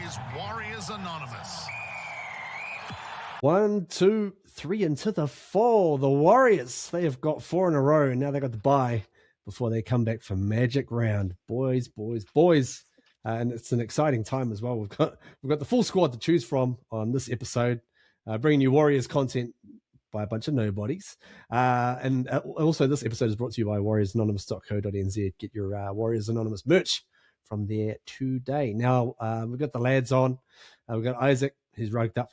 is Warriors Anonymous. 1, 2, 3 into the 4. The Warriors, they have got 4 in a row. Now they got the bye before they come back for Magic Round. Boys. And it's an exciting time as well. We've got the full squad to choose from on this episode, bringing you Warriors content by a bunch of nobodies. And also this episode is brought to you by warriorsanonymous.co.nz. Get your Warriors Anonymous merch from there today. Now, we've got the lads on. We've got Isaac, who's rugged up.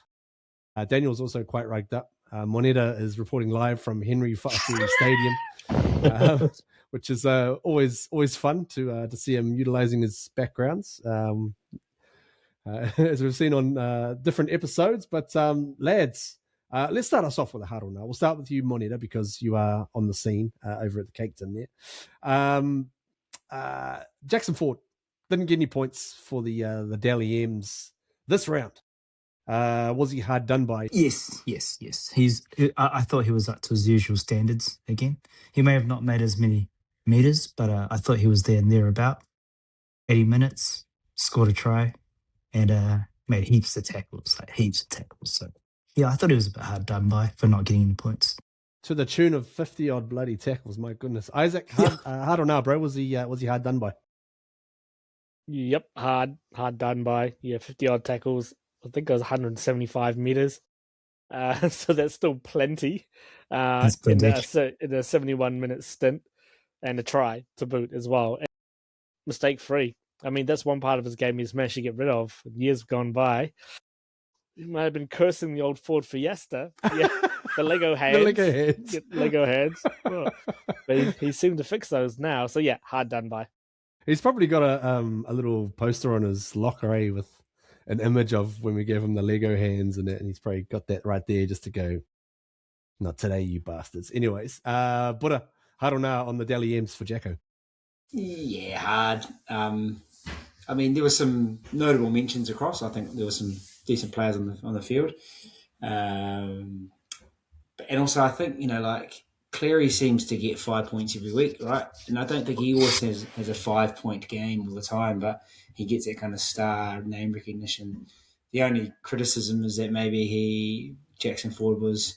Daniel's also quite rugged up. Moneta is reporting live from Henry Fa'afuri Stadium, which is always fun to see him utilizing his backgrounds, as we've seen on different episodes. But lads, let's start us off with a huddle now. We'll start with you, Moneta, because you are on the scene over at the Cake Tin there. Jackson Ford didn't get any points for the Dally M's this round. Was he hard done by? Yes. I thought he was up to his usual standards again. He may have not made as many meters, but I thought he was there and thereabout. 80 minutes, scored a try, and made heaps of tackles. So, yeah, I thought he was a bit hard done by for not getting any points. To the tune of 50-odd bloody tackles, my goodness. Isaac, hard or not, bro? Was he hard done by? Yep, hard done by. Yeah, 50-odd tackles. I think it was 175 meters. So that's still plenty. In a 71-minute stint, and a try to boot as well. Mistake-free. I mean, that's one part of his game he's managed to get rid of. Years gone by. He might have been cursing the old Ford Fiesta. Yeah, the Lego hands. Lego hands. Oh. But he seemed to fix those now. So yeah, hard done by. He's probably got a little poster on his locker, with an image of when we gave him the Lego hands and he's probably got that right there just to go, not today, you bastards. Anyways, Buddha, hard on the Dally M's for Jacko. Yeah, hard. I mean, there were some notable mentions across. I think there were some decent players on the field. And also I think, Cleary seems to get 5 points every week, right? And I don't think he always has a 5-point game all the time, but he gets that kind of star name recognition. The only criticism is that maybe Jackson Ford was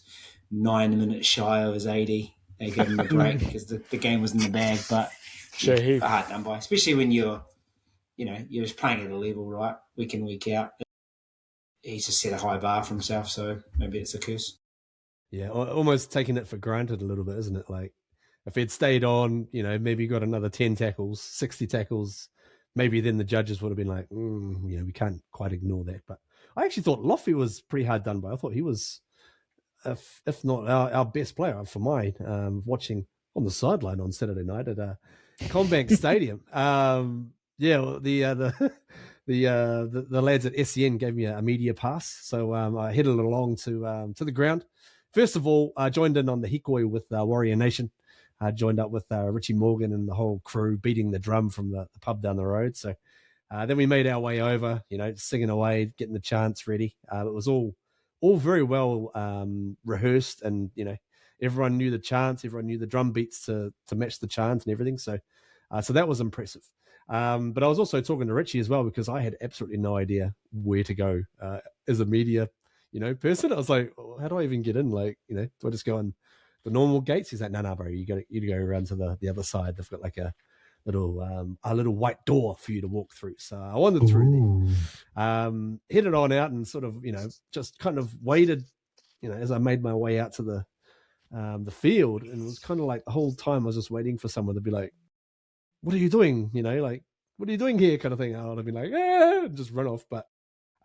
9 minutes shy of his 80. They gave him a break because the game was in the bag, but hard done by, especially when you're just playing at a level, right? Week in, week out. He's just set a high bar for himself, so maybe it's a curse. Yeah, almost taking it for granted a little bit, isn't it? Like, if he'd stayed on, maybe got another 10 tackles, 60 tackles, maybe then the judges would have been like, we can't quite ignore that. But I actually thought Loffy was pretty hard done by. I thought he was, if not our best player for mine, watching on the sideline on Saturday night at Combank Stadium. The lads at SEN gave me a media pass, so I headed along to the ground. First of all, I joined in on the hikoi with Warrior Nation. I joined up with Richie Morgan and the whole crew beating the drum from the pub down the road. So then we made our way over, singing away, getting the chants ready. It was all very well rehearsed, and everyone knew the chants, everyone knew the drum beats to match the chant and everything. So that was impressive. But I was also talking to Richie as well, because I had absolutely no idea where to go as a media person. I was like, how do I even get in? Like, do I just go on the normal gates? He's like, no, bro, you got to go around to the other side. They've got like a little white door for you to walk through. So I wandered through there, headed on out, and sort of, just kind of waited, as I made my way out to the field. And it was kind of like the whole time I was just waiting for someone to be like, what are you doing? Like, what are you doing here? Kind of thing. I would have been like, and just run off. But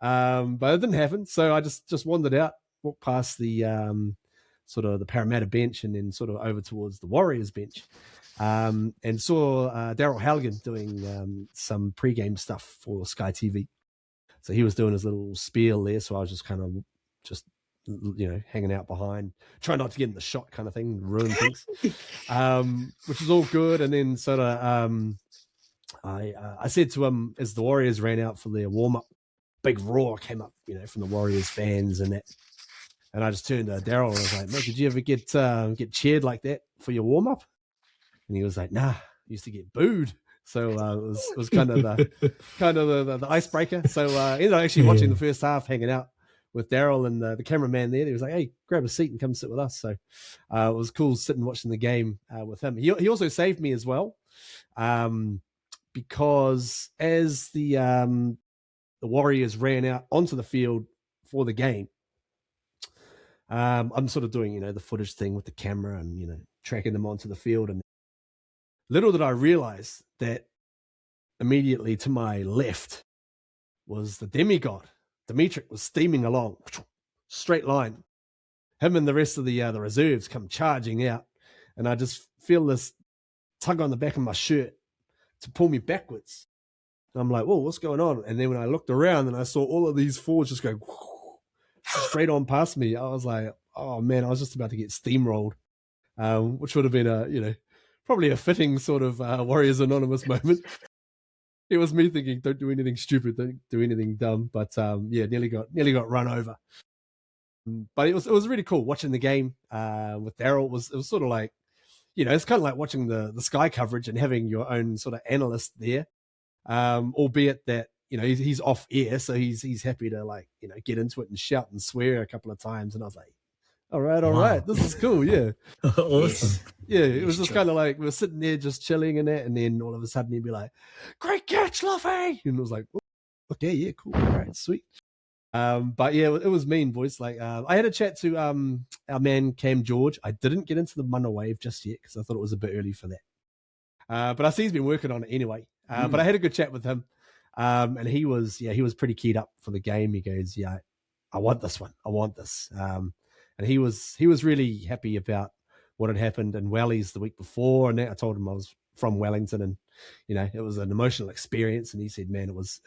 it didn't happen. So I just wandered out, walked past the sort of the Parramatta bench, and then sort of over towards the Warriors bench, and saw Daryl Halligan doing some pre-game stuff for Sky TV. So he was doing his little spiel there. So I was just kind of hanging out behind, trying not to get in the shot kind of thing, ruin things, which was all good. And then sort of I said to him, as the Warriors ran out for their warm-up, big roar came up, from the Warriors fans and that. And I just turned to Daryl and I was like, mate, did you ever get cheered like that for your warm-up? And he was like, nah, I used to get booed. So it was kind of the icebreaker. So ended up actually watching the first half, hanging out with Daryl and the cameraman there. He was like, "Hey, grab a seat and come sit with us." So it was cool sitting watching the game with him. He also saved me as well, because as the Warriors ran out onto the field for the game, I'm sort of doing the footage thing with the camera and tracking them onto the field. And little did I realize that immediately to my left was the demigod. Demetrius was steaming along, straight line. Him and the rest of the reserves come charging out, and I just feel this tug on the back of my shirt to pull me backwards. And I'm like, "Whoa, what's going on?" And then when I looked around and I saw all of these forwards just go straight on past me, I was like, "Oh man!" I was just about to get steamrolled, which would have been probably a fitting sort of Warriors Anonymous moment. It was me thinking, don't do anything stupid, don't do anything dumb. But nearly got run over. But it was really cool watching the game with Daryl. It was sort of like, it's kind of like watching the Sky coverage and having your own sort of analyst there, albeit that he's off air, so he's happy to get into it and shout and swear a couple of times. And I was like, all right, this is cool, yeah. Awesome. Yeah, it was just kind of like we were sitting there just chilling and that, and then all of a sudden he'd be like, "Great catch, Luffy!" And it was like, okay, yeah, cool, all right, sweet. But yeah, it was mean, boys. I had a chat to our man Cam George. I didn't get into the Mana wave just yet because I thought it was a bit early for that. But I see he's been working on it anyway. But I had a good chat with him, and he was pretty keyed up for the game. He goes, "Yeah, I want this one. I want this." And he was really happy about what had happened in Wellies the week before. And I told him I was from Wellington, and it was an emotional experience. And he said, "Man, it was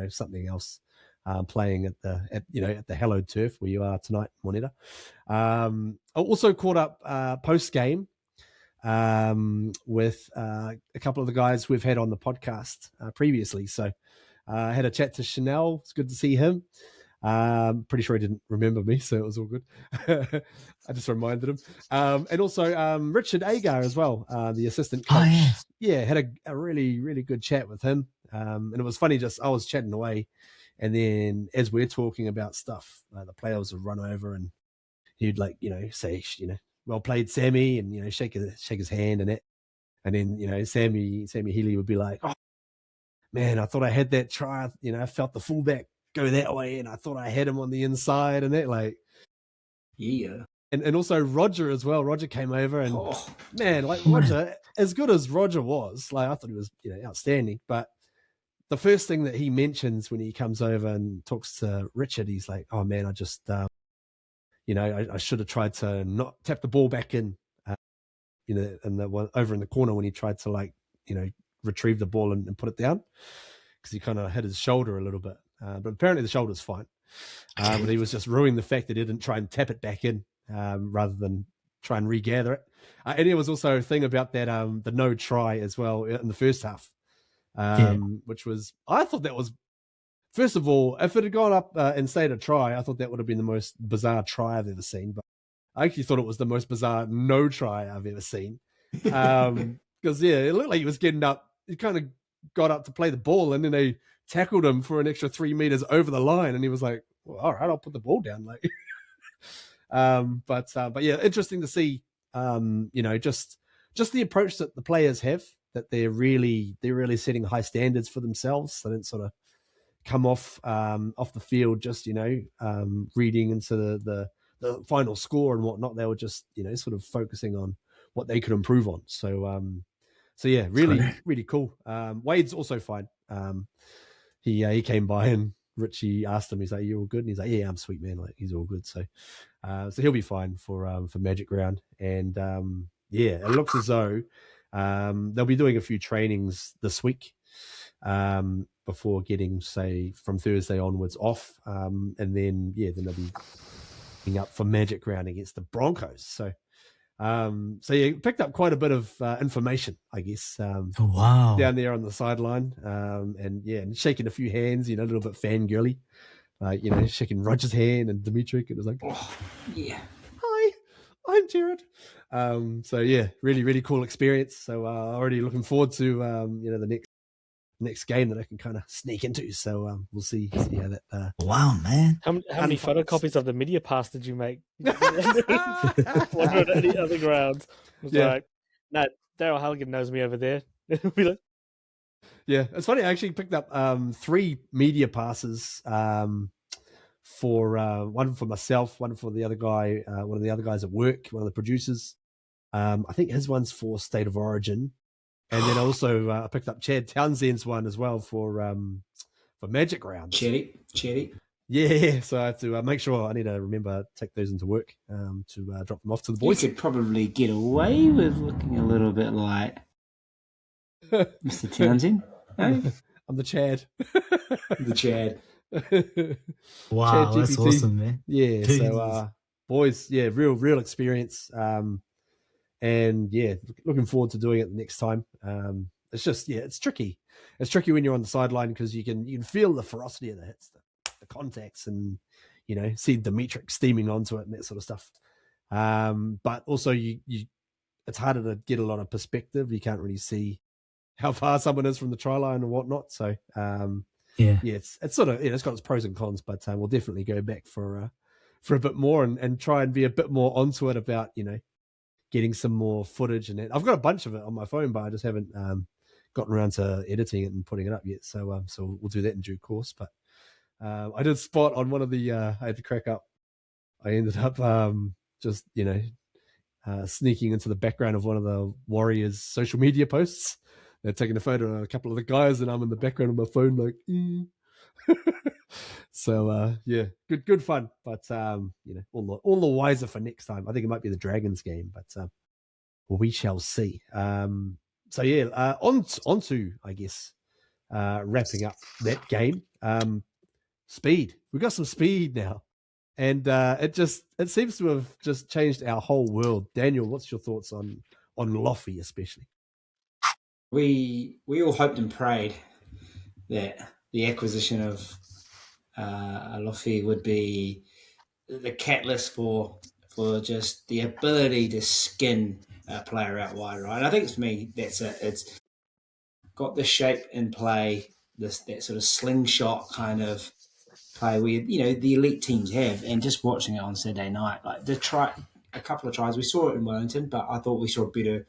something else playing at the hallowed turf where you are tonight, Moneta." I also caught up post game with a couple of the guys we've had on the podcast previously. So I had a chat to Chanel. It's good to see him. Pretty sure he didn't remember me, so it was all good. I just reminded him. And also Richard Agar as well, the assistant coach. Oh, yeah, had a really, really good chat with him. And it was funny, I was chatting away, and then as we're talking about stuff, the players would run over and he'd say, "Well played, Sammy," and shake his hand and it. And then Sammy Healey would be like, "Oh man, I thought I had that try. I felt the fullback go that way, and I thought I had him on the inside," and that yeah. And also Roger as well. Roger came over, and man, Roger, as good as Roger was, I thought he was outstanding. But the first thing that he mentions when he comes over and talks to Richard, he's like, "Oh man, I just I should have tried to not tap the ball back in, and the one over in the corner when he tried to retrieve the ball and put it down, because he kind of hit his shoulder a little bit." But apparently the shoulder's fine. But he was just ruining the fact that he didn't try and tap it back in rather than try and regather it. And there was also a thing about that the no try as well in the first half, which was, I thought that was, first of all, if it had gone up and stayed a try, I thought that would have been the most bizarre try I've ever seen. But I actually thought it was the most bizarre no try I've ever seen. Because, it looked like he was getting up. He kind of got up to play the ball, and then they tackled him for an extra 3 meters over the line, and he was like, "Well, all right, I'll put the ball down." But yeah, interesting to see, just the approach that the players have, that they're really setting high standards for themselves. They don't sort of come off the field just reading into the final score and whatnot. They were just sort of focusing on what they could improve on. So yeah, really cool. Wade's also fine. He came by and Richie asked him, he's like, "You all good?" And he's like, "Yeah, I'm sweet, man." He's all good. So he'll be fine for Magic Round. And it looks as though they'll be doing a few trainings this week before getting, say, from Thursday onwards off. And then they'll be getting up for Magic Round against the Broncos. So picked up quite a bit of information, I guess. Wow. Down there on the sideline, and shaking a few hands, a little bit fangirly, shaking Roger's hand and Demetrius. It was like, "Oh, yeah, hi, I'm Jared. So yeah, really, really cool experience. So already looking forward to the next game that I can kind of sneak into. So we'll see how that. Wow, man! How many photocopies of the media pass did you make? Wondering any other grounds. It's like, no, Daryl Halligan knows me over there. Yeah, it's funny. I actually picked up 3 media passes. For one for myself, one for the other guy, one of the other guys at work, one of the producers. I think his one's for State of Origin, and then also I picked up Chad Townsend's one as well for Magic Rounds. Cherry. Yeah. So I have to make sure I need to remember to take those into work to drop them off to the boys. You could probably get away with looking a little bit like Mr. Townsend. Hey? I'm the Chad. The Chad. Wow, that's awesome, man. Yeah, so boys, yeah, real experience. And yeah, looking forward to doing it the next time. It's just it's tricky. It's tricky when you're on the sideline because you can feel the ferocity of the hits, the contacts, and see Demetrius steaming onto it and that sort of stuff. But also you it's harder to get a lot of perspective. You can't really see how far someone is from the try line and whatnot. So it's sort of it's got its pros and cons, but we'll definitely go back for a bit more and try and be a bit more onto it about getting some more footage. And I've got a bunch of it on my phone, but I just haven't gotten around to editing it and putting it up yet. So we'll do that in due course. But I did spot on one of the I had to crack up. I ended up just sneaking into the background of one of the Warriors' social media posts. They're taking a photo of a couple of the guys, and I'm in the background of my phone, like. So good fun, but all the wiser for next time. I think it might be the Dragons game, but we shall see. On to I guess wrapping up that game. Speed. We've got some speed now, and it seems to have just changed our whole world. Daniel, what's your thoughts on Loffy especially? We all hoped and prayed that the acquisition of Loffy would be the catalyst for just the ability to skin a player out wide, right? And I think for me, that's it. It's got the shape and play, that sort of slingshot kind of play where the elite teams have. And just watching it on Saturday night, like a couple of tries, we saw it in Wellington, but I thought we saw it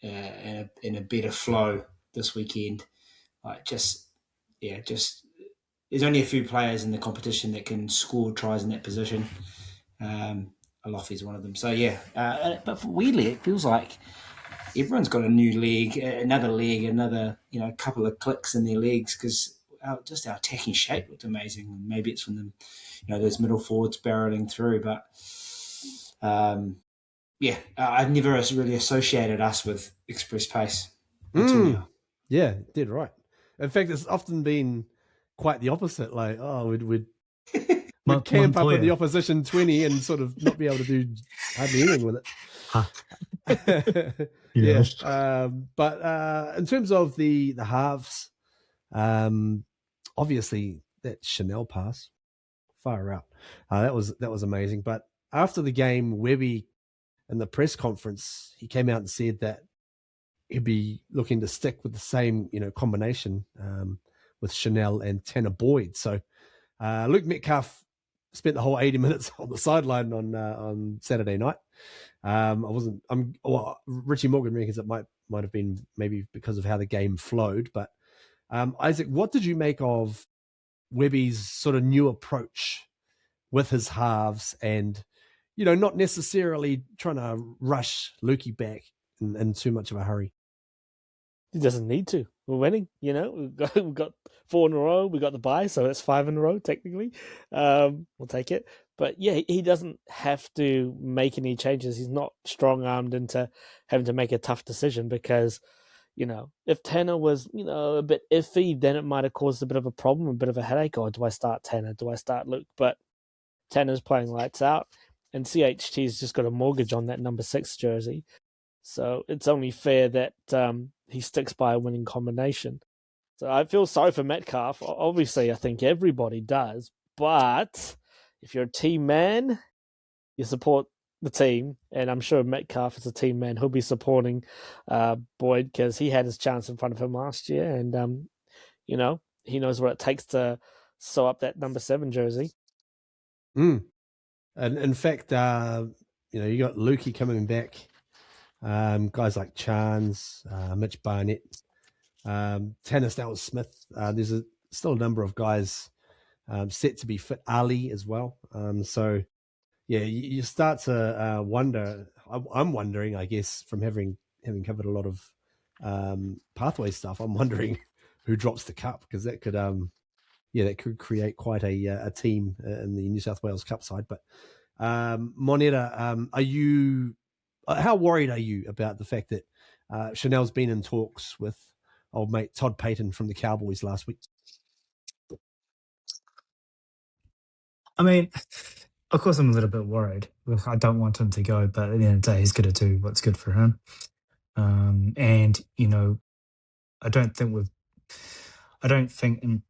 in a better flow this weekend. Like just there's only a few players in the competition that can score tries in that position. Alofi's one of them. So but weirdly, it feels like everyone's got a new leg, another couple of clicks in their legs because our attacking shape looked amazing. And maybe it's from them, those middle forwards barreling through. But I've never really associated us with express pace until now. Yeah, did right. In fact, it's often been quite the opposite. Like, we'd camp up in the opposition 20 and sort of not be able to do hardly anything with it. But in terms of the halves, obviously that Chanel pass, far out. That was amazing. But after the game, Webby in the press conference, he came out and said that he'd be looking to stick with the same, combination with Chanel and Tanner Boyd. So Luke Metcalf spent the whole 80 minutes on the sideline on Saturday night. Richie Morgan reckons it might have been maybe because of how the game flowed. But Isaac, what did you make of Webby's sort of new approach with his halves and, not necessarily trying to rush Lukey back in too much of a hurry? He doesn't need to. We're winning, We've got 4 in a row. We got the bye, so it's 5 in a row technically. We'll take it. But yeah, he doesn't have to make any changes. He's not strong-armed into having to make a tough decision because, if Tanner was, a bit iffy, then it might have caused a bit of a problem, a bit of a headache. Or do I start Tanner? Do I start Luke? But Tanner's playing lights out, and CHT's just got a mortgage on that number 6 jersey. So it's only fair that he sticks by a winning combination. So I feel sorry for Metcalf. Obviously, I think everybody does. But if you're a team man, you support the team, and I'm sure Metcalf is a team man. He'll be supporting Boyd because he had his chance in front of him last year, and he knows what it takes to sew up that number 7 jersey. And in fact, you got Lukey coming back. Guys like Chance, Mitch Barnett, Tanner Smith. There's still a number of guys set to be fit. Ali as well. So yeah, you start to wonder. I'm wondering, I guess, from having covered a lot of pathway stuff, I'm wondering who drops the cup, because that could that could create quite a team in the New South Wales Cup side. But Moneta, how worried are you about the fact that Chanel's been in talks with old mate Todd Payton from the Cowboys last week? I mean, of course, I'm a little bit worried. I don't want him to go, but at the end of the day, he's going to do what's good for him. And I don't think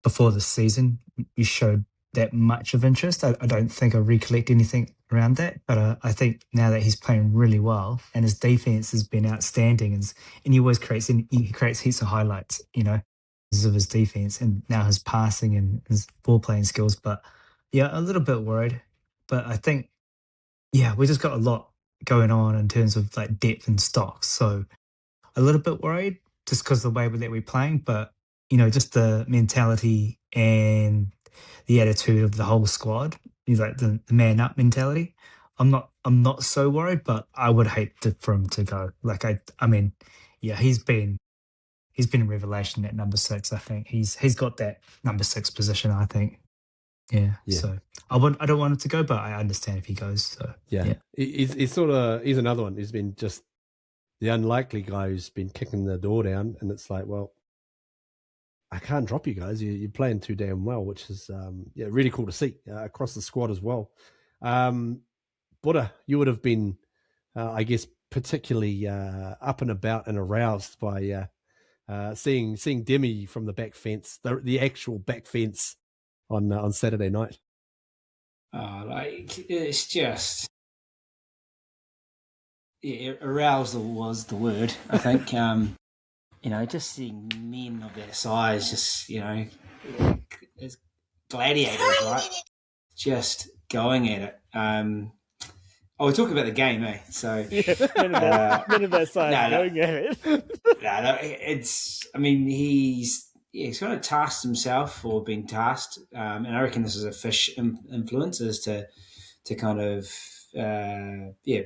before the season you showed that much of interest. I don't think I recollect anything around that, but I think now that he's playing really well and his defense has been outstanding, and he always creates heaps of highlights, because of his defense and now his passing and his ball playing skills. But yeah, a little bit worried, but I think, we just got a lot going on in terms of like depth and stocks. So a little bit worried just because of the way that we're playing, but just the mentality and the attitude of the whole squad, like the man up mentality. I'm not so worried, but I would hate for him to go. Like I mean, he's been a revelation at number 6. I think he's got that number 6 position, I think. Yeah. So I don't want him to go, but I understand if he goes. So yeah. He's another one who's been just the unlikely guy who's been kicking the door down, and it's like, well, I can't drop you guys. You're playing too damn well, which is really cool to see across the squad as well. Buddha, you would have been, I guess, particularly up and about and aroused by seeing Demi from the back fence, the actual back fence on Saturday night. It's just aroused was the word, I think. Just seeing men of that size, just as gladiators, right? Just going at it. We're talking about the game, eh? So men of that size going at it. He's kind of tasked himself, or been tasked, and I reckon this is a fish influence, is to kind of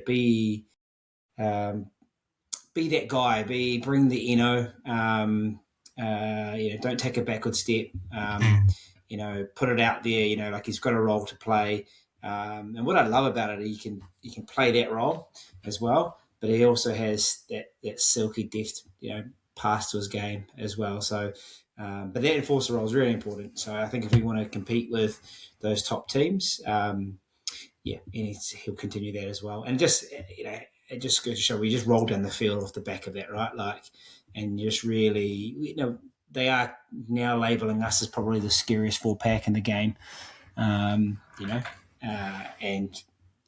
be that guy, bring the don't take a backward step, put it out there, like he's got a role to play. And what I love about it, he can play that role as well, but he also has that silky deft, pass to his game as well. So, but that enforcer role is really important. So I think if we want to compete with those top teams, he'll continue that as well. And just, it just goes to show we just roll down the field off the back of that, right? And just really, they are now labelling us as probably the scariest 4-pack in the game, and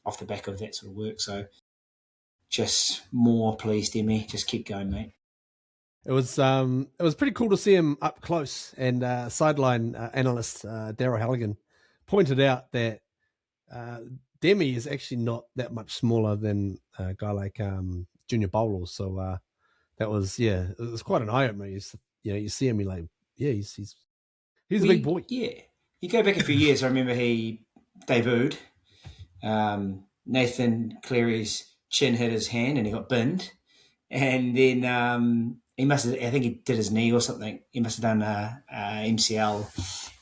off the back of that sort of work. So just more, please, Demi. Just keep going, mate. It was pretty cool to see him up close, and sideline analyst Daryl Halligan pointed out that Demi is actually not that much smaller than a guy like Junior Bowler. So that was, it was quite an eye opener. You see him, you're like, he's a big boy. Yeah. You go back a few years, I remember he debuted. Nathan Cleary's chin hit his hand and he got binned. And then I think he did his knee or something. He must have done a MCL.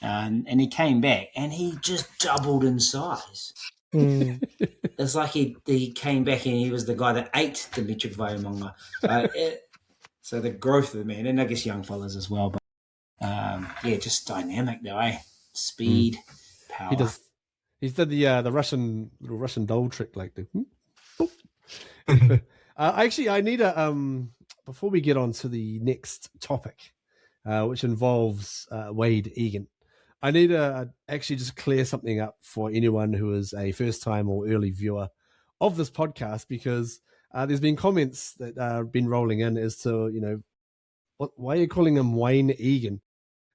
And he came back and he just doubled in size. It's like he came back and he was the guy that ate Demetrius Vaiamonga. So the growth of the man, and I guess young fellas as well, but just dynamic though, eh? Speed, power. He's did the little Russian doll trick, like the. Actually, I need before we get on to the next topic, which involves Wayde Egan. I need to actually just clear something up for anyone who is a first time or early viewer of this podcast, because there's been comments that have been rolling in as to, why are you calling him Wayde Egan?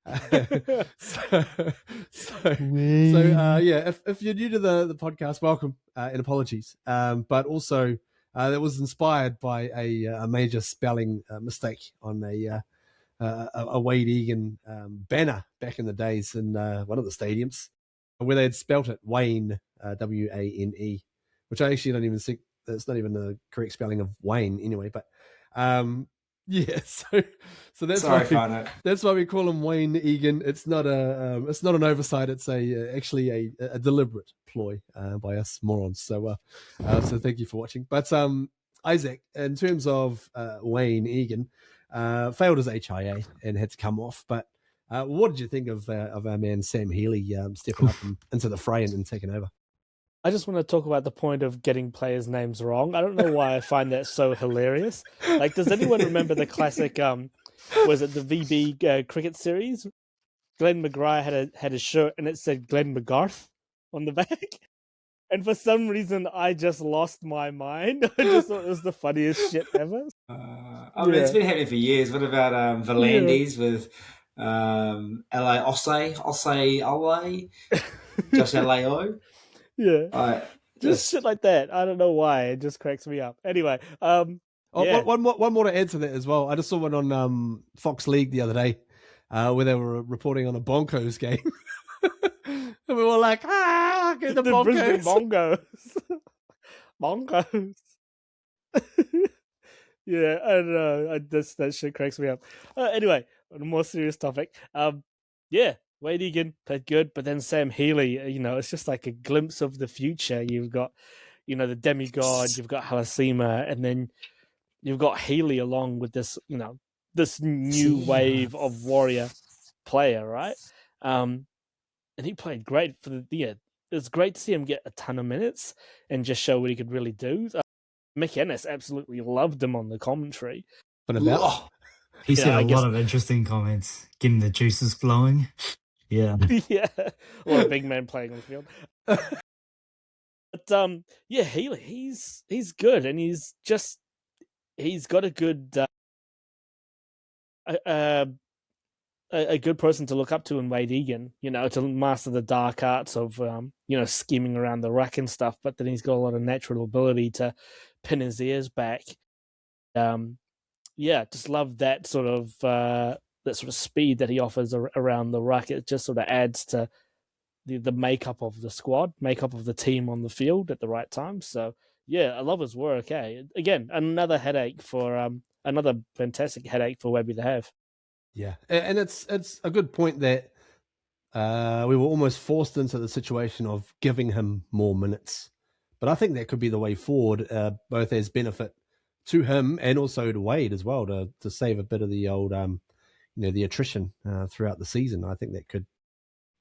If you're new to the podcast, welcome and apologies. But also, that was inspired by a major spelling mistake on a Wayde Egan banner back in the days in one of the stadiums, where they had spelt it Wayne, Wane, which I actually don't even think that's not even the correct spelling of Wayne anyway. But so that's that's why we call him Wayde Egan. It's not an oversight. It's actually a deliberate ploy by us morons. So thank you for watching. But Isaac, in terms of Wayde Egan, failed his HIA and had to come off. But what did you think of our man Sam Healey stepping up into the fray and taking over? I just want to talk about the point of getting players' names wrong. I don't know why I find that so hilarious. Like, does anyone remember the classic, was it the VB cricket series? Glenn McGrath had a shirt and it said Glenn McGarth on the back. And for some reason, I just lost my mind. I just thought it was the funniest shit ever. It's been happening for years. What about Volandis with LA Osei, Josh Lao? Yeah. Just shit like that. I don't know why. It just cracks me up. Anyway. One more to add to that as well. I just saw one on Fox League the other day where they were reporting on a Boncos game. And we were like, get the Boncos. Brisbane Boncos. Yeah, I don't know. That shit cracks me up. Anyway, on a more serious topic. Wayde Egan played good, but then Sam Healey, it's just like a glimpse of the future. You've got, the demigod, you've got Halasima, and then you've got Healey along with this, this new wave of warrior player, right? And he played great for the It's great to see him get a ton of minutes and just show what he could really do. Mick Ennis absolutely loved him on the commentary. He said a lot of interesting comments, getting the juices flowing. Yeah. Yeah. A lot of big men playing on the field. But Healey, he's good, and he's got a good a good person to look up to in Wayde Egan, to master the dark arts of scheming around the ruck and stuff, but then he's got a lot of natural ability to pin his ears back. Just love that sort of speed that he offers around the ruck. It just sort of adds to the makeup of the squad, makeup of the team on the field at the right time. So I love his work. Again, another fantastic headache for Webby to have. Yeah, and it's a good point that we were almost forced into the situation of giving him more minutes, but I think that could be the way forward, both as benefit to him and also to Wade as well, to save a bit of the old the attrition throughout the season. I think that could,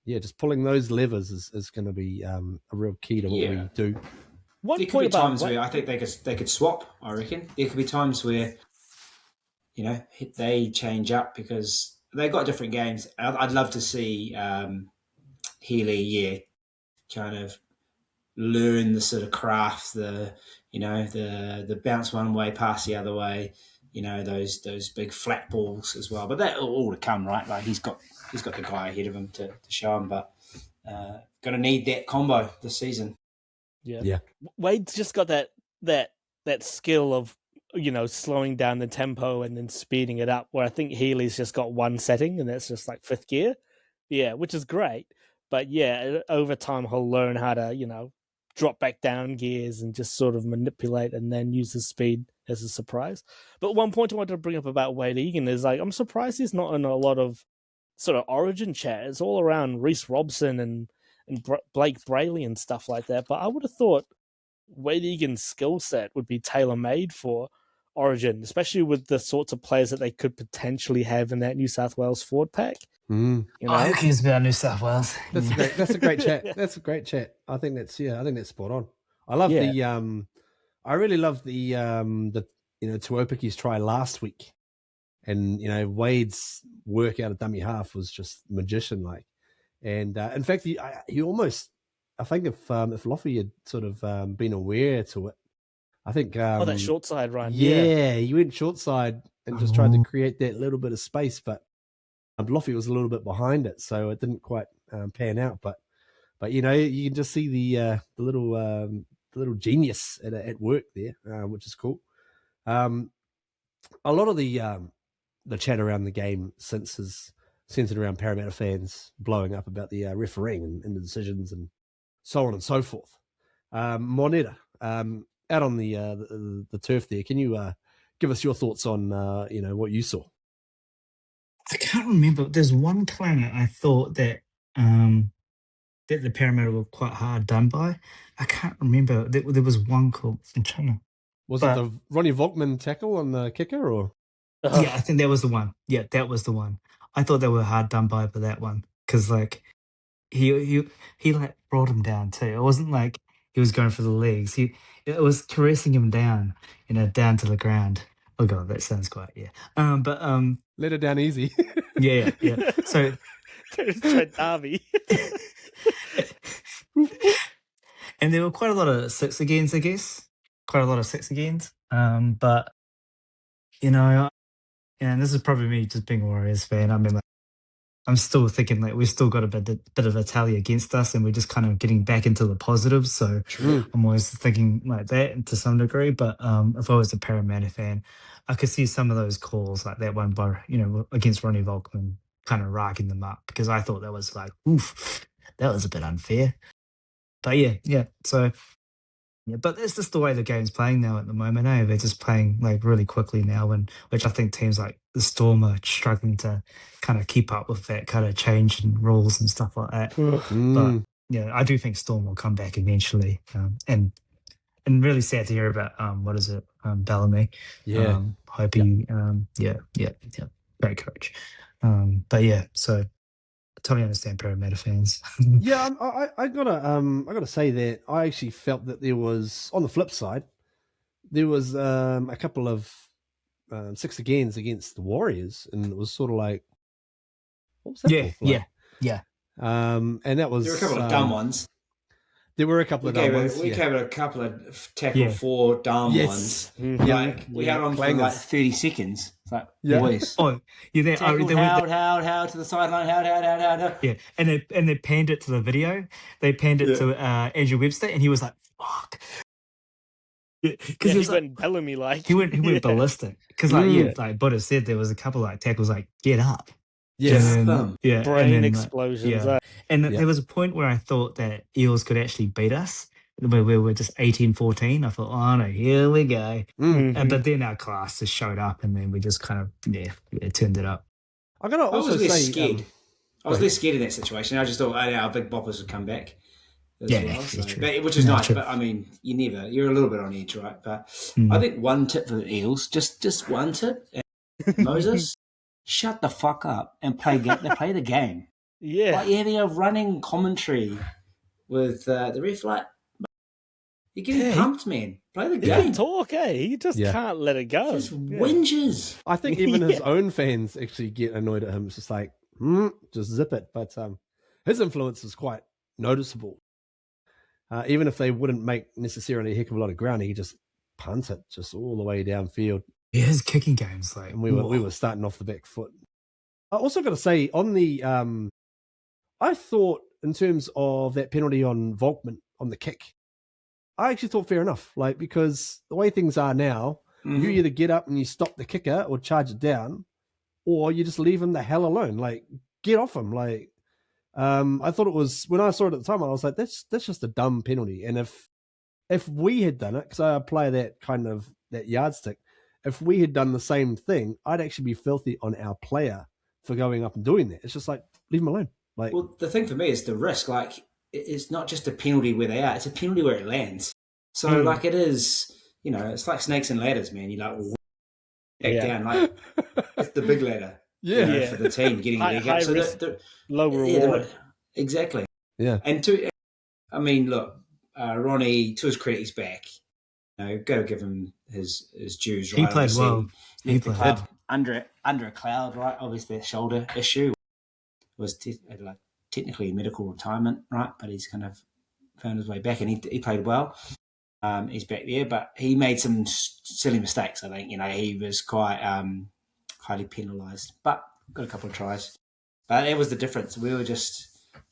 just pulling those levers is going to be a real key to what we do. There could be times where I think they could swap. I reckon there could be times where they change up because they've got different games. I'd love to see Healey, kind of learn the sort of craft, the bounce one way, pass the other way. Those big flat balls as well. But that all to come, right? Like he's got the guy ahead of him to show him. But going to need that combo this season. Yeah. Wade's just got that skill of slowing down the tempo and then speeding it up, where I think Healey's just got one setting, and that's just like fifth gear. Yeah, which is great. But over time he'll learn how to, drop back down gears and just sort of manipulate and then use the speed as a surprise. But one point I wanted to bring up about Wayde Egan is I'm surprised he's not in a lot of sort of origin chat. It's all around Reece Robson and Blake Brayley and stuff like that. But I would have thought Wayde Egan's skill set would be tailor-made for Origin, especially with the sorts of players that they could potentially have in that New South Wales forward pack. Who cares about New South Wales? That's a great chat. That's a great chat. I think that's spot on. I love I really love the Tuopiki's try last week, and Wade's work out of dummy half was just magician like, And in fact, he almost, I think if Loffy had sort of been aware to it, I think that short side run. Yeah, he went short side and just tried to create that little bit of space, but Loffy was a little bit behind it, so it didn't quite pan out. But you know, you can just see the little genius at work there, which is cool. A lot of the chat around the game since is centered around Parramatta fans blowing up about the refereeing and the decisions and so on and so forth. Moneta, out on the turf there, can you give us your thoughts on what you saw? I can't remember. There's one player I thought that that the Parramatta were quite hard done by. I can't remember. There was one called. Was it the Ronnie Volkman tackle on the kicker, or? Yeah, I think that was the one. Yeah, that was the one. I thought they were hard done by that one because like he like brought him down too. It wasn't like he was going for the legs. It was caressing him down, down to the ground. Oh god, that sounds quite Let it down easy. yeah. So Trent Darby. And there were quite a lot of 6 agains, I guess. Quite a lot of 6 agains. But and this is probably me just being a Warriors fan. I mean, like, I'm still thinking like we've still got a bit of a tally against us, and we're just kind of getting back into the positives. So I'm always thinking like that to some degree. But if I was a Parramatta fan, I could see some of those calls like that one by against Ronnie Volkman kind of racking them up because I thought that was like, oof, that was a bit unfair. But yeah. So. Yeah, but it's just the way the game's playing now at the moment, eh? They're just playing like really quickly now, which I think teams like the Storm are struggling to kind of keep up with that kind of change in rules and stuff like that. But yeah, I do think Storm will come back eventually, and really sad to hear about Bellamy. Yeah, hoping great coach. But yeah, so. I totally understand Parramatta fans. Yeah, I gotta say that I actually felt that there was, on the flip side, there was a couple of 6 agains against the Warriors, and it was sort of like, what was that? Yeah. And that was there were a couple of dumb ones. There were a couple of dumb ones. We gave it a couple of tackle 4 dumb ones. Like we had on for like 30 seconds. It's like boys. Oh, you're there. How to the sideline, how. Yeah, and they panned it to the video. They panned it to Andrew Webster, and he was like, "Fuck." Because he went Bellamy like he went ballistic. Because like Buddha said, there was a couple like tackles like get up. Yes. Brain explosions. And there was a point where I thought that Eels could actually beat us. Where we were just 18-14. I thought, oh no, here we go. But then our class just showed up, and then we just kind of turned it up. I was less scared. I was less scared in that situation. I just thought, our big boppers would come back. Which is nice. True. But I mean, you're a little bit on edge, right? But I think one tip for the Eels, just one tip, Moses. Shut the fuck up and play the game. Yeah. Like, they're running commentary with the ref. Like, you're getting pumped, man. Play the game. Talk, He just can't let it go. Just whinges. I think even his own fans actually get annoyed at him. It's just like, just zip it. But his influence is quite noticeable. Even if they wouldn't make necessarily a heck of a lot of ground, he just punts it just all the way downfield. Yeah, his kicking game's like, and we were starting off the back foot. I also got to say on the, I thought in terms of that penalty on Volkman on the kick, I actually thought fair enough. Like, because the way things are now, you either get up and you stop the kicker or charge it down, or you just leave him the hell alone. Like, get off him. Like, I thought it was, when I saw it at the time, I was like, that's just a dumb penalty. And if we had done it, because I apply that yardstick. If we had done the same thing, I'd actually be filthy on our player for going up and doing that. It's just like, leave him alone. Like, well, the thing for me is the risk. Like, it's not just a penalty where they are; it's a penalty where it lands. So, like, it is. It's like snakes and ladders, man. You like back down, like it's the big ladder. For the team getting a leg up. So low reward. Exactly. Yeah. And look, Ronnie, to his credit, he's back. Got to give him his dues. Right? He played well. He played under a cloud, right? Obviously, a shoulder issue was like technically medical retirement, right? But he's kind of found his way back, and he played well. He's back there, but he made some silly mistakes. I think he was quite highly penalised, but got a couple of tries. But it was the difference. We were just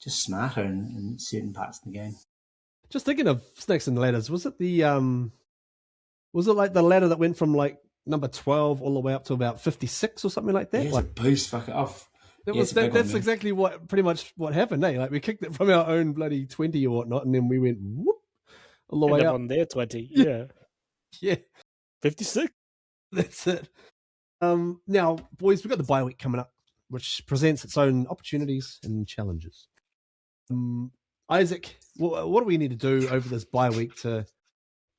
smarter in certain parts of the game. Just thinking of snakes and ladders, was it like the ladder that went from like number 12 all the way up to about 56 or something like that? Yeah, like a boost, fuck it off. That's exactly pretty much what happened, eh? Like we kicked it from our own bloody 20 or whatnot, and then we went whoop all the way up on their 20. Yeah. Yeah. 56. That's it. Now, boys, we've got the bye week coming up, which presents its own opportunities and challenges. Isaac, what do we need to do over this bye week to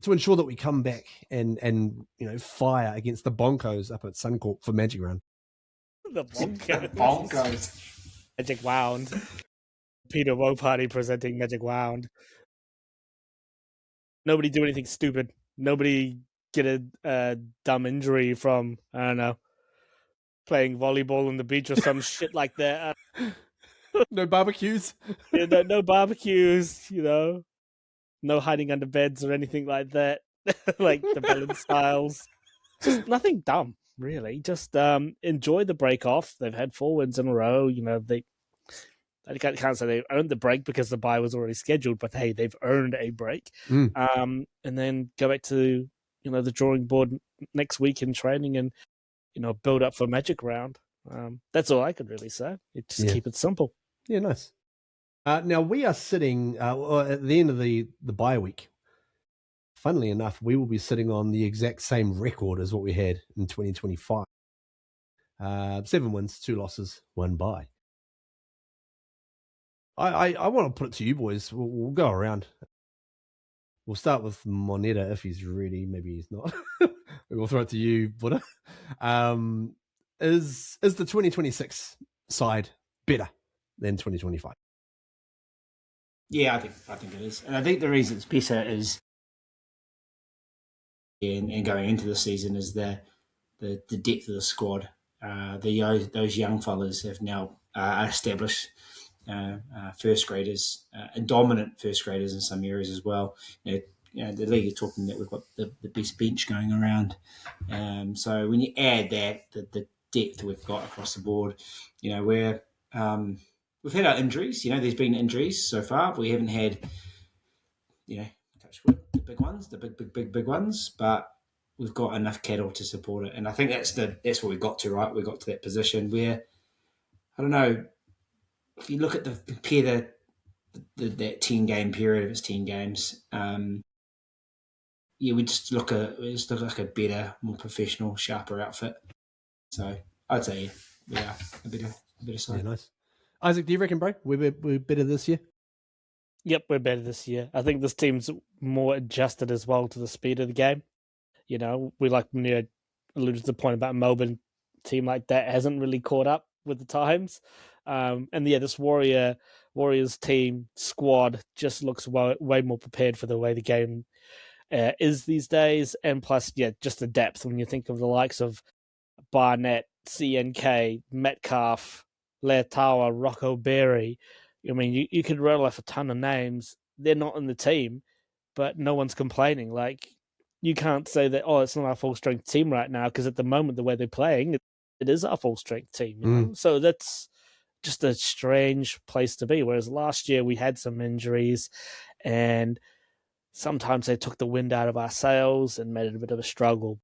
ensure that we come back and fire against the Boncos up at Suncorp for Magic Round? The Boncos. Boncos. Magic Wound. Peter Woparty presenting Magic Wound. Nobody do anything stupid. Nobody get a dumb injury from, I don't know, playing volleyball on the beach or some shit like that. No barbecues. Yeah, no barbecues, no hiding under beds or anything like that. Like the balance styles. Just nothing dumb, really. Just enjoy the break off. They've had 4 wins in a row. I can't say they earned the break because the bye was already scheduled, but hey, they've earned a break. And then go back to the drawing board next week in training and build up for Magic Round. That's all I could really say. Keep it simple. Yeah, nice. Now we are sitting at the end of the bye week. Funnily enough, we will be sitting on the exact same record as what we had in 2025. 7 wins, 2 losses, 1 bye. I want to put it to you boys. We'll go around. We'll start with Moneta if he's ready. Maybe he's not. We'll throw it to you, Buddha. Is the 2026 side better than 2025? Yeah, I think it is, and I think the reason it's better is, and going into the season, is the depth of the squad. Those young fellas have now established. First graders and dominant first graders in some areas as well. The league are talking that we've got the best bench going around. So when you add that, the depth we've got across the board, we've had our injuries. There's been injuries so far. We haven't had, touch wood, the big ones, the big ones, but we've got enough cattle to support it. And I think that's what we got to, right? We got to that position where, I don't know, if you look at compare that 10-game period, if it's 10 games, we just look like a better, more professional, sharper outfit. So I'd say we are a better side. Yeah, nice. Isaac, do you reckon, bro, we're better this year? Yep, we're better this year. I think this team's more adjusted as well to the speed of the game. We alluded to the point about Melbourne team like that hasn't really caught up with the times. This Warriors team squad just looks way more prepared for the way the game is these days. And plus, just the depth when you think of the likes of Barnett, CNK, Metcalf, Leatawa, Rocco Berry. I mean, you could rattle off a ton of names. They're not in the team, but no one's complaining. Like, you can't say that, it's not our full-strength team right now, because at the moment, the way they're playing, it is our full-strength team. So that's just a strange place to be. Whereas last year we had some injuries and sometimes they took the wind out of our sails and made it a bit of a struggle.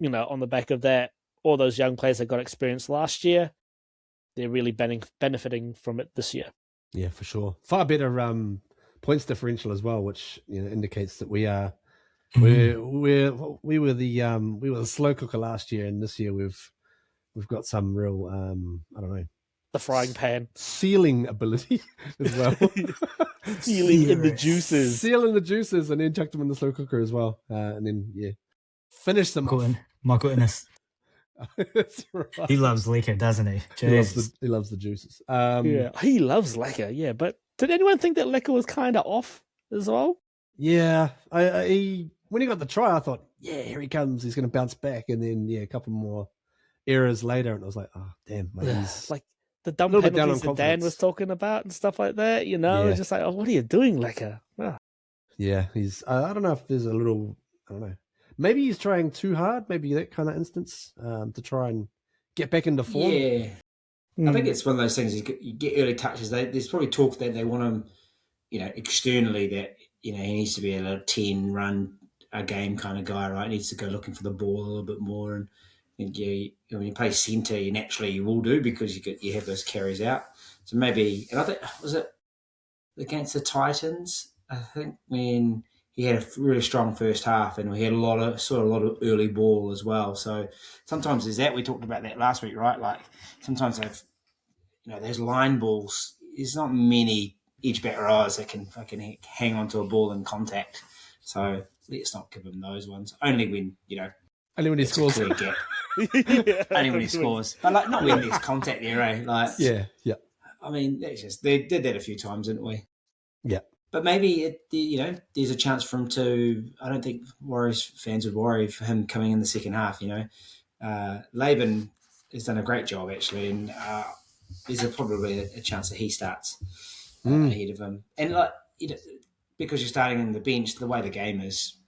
On the back of that, all those young players that got experience last year, they're really benefiting from it this year. Yeah, for sure. Far better points differential as well, which indicates that we are we were the slow cooker last year, and this year we've got some real I don't know, the frying pan sealing ability as well. Sealing in the juices, and then chucked them in the slow cooker as well, and then finish them off. Michael Innes. That's right. He loves liquor, doesn't he? He loves the juices. He loves liquor. Yeah, but did anyone think that liquor was kind of off as well? Yeah, when he got the try, I thought, here he comes. He's going to bounce back, and then a couple more errors later, and I was like, oh damn, like the dumb little bit down penalties on that Dan confidence. was talking about and stuff like that. You know, Yeah. it's just like, oh, what are you doing, Lecker? Oh. Yeah, he's. I don't know if there's a little. I don't know. Maybe he's trying too hard. Maybe that kind of instance to try and get back into form. Yeah. I think it's one of those things. You get early touches. There's probably talk that they want him, externally that he needs to be a little 10 run a game kind of guy, right? He needs to go looking for the ball a little bit more. And when you play centre, you will do because you have those carries out. So maybe, and I think was it against the Titans? I think when he had a really strong first half, and we had a lot of early ball as well. So sometimes there's that. We talked about that last week, right? Like sometimes those line balls. There's not many edge-back rowers that can fucking hang onto a ball in contact. So let's not give him those ones. Only when Only when he scores. A clear gap. Only when he scores, but not when there's contact there, eh? Like Yeah. I mean, that's just they did that a few times, didn't we? Yeah. But maybe there's a chance for him to. I don't think Warriors fans would worry for him coming in the second half. Laban has done a great job actually, and there's probably a chance that he starts ahead of him. And because you're starting in the bench, the way the game is,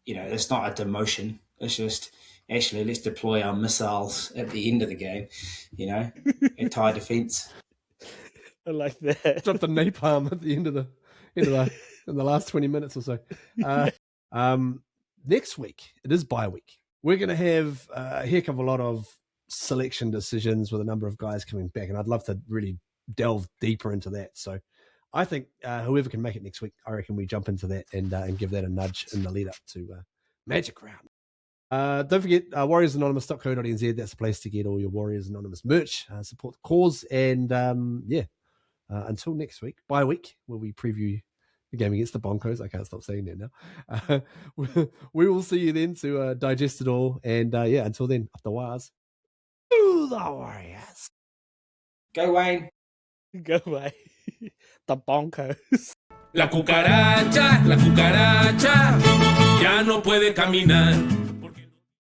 it's not a demotion. It's just actually let's deploy our missiles at the end of the game. At tie defence. I like that. Drop the napalm at the end of the in the last 20 minutes or so. Next week, it is bye week. We're going to have a heck of a lot of selection decisions with a number of guys coming back, and I'd love to really delve deeper into that. So I think whoever can make it next week, I reckon we jump into that and give that a nudge in the lead up to Magic Round. Don't forget warriorsanonymous.co.nz. That's the place to get all your Warriors Anonymous merch, support the cause, and until next week, bye week, where we preview the game against the Boncos. I can't stop saying that now. We will see you then to digest it all, and until then, up the wires. To the Warriors. Go Wayne. Go away. The Boncos. La cucaracha ya no puede caminar.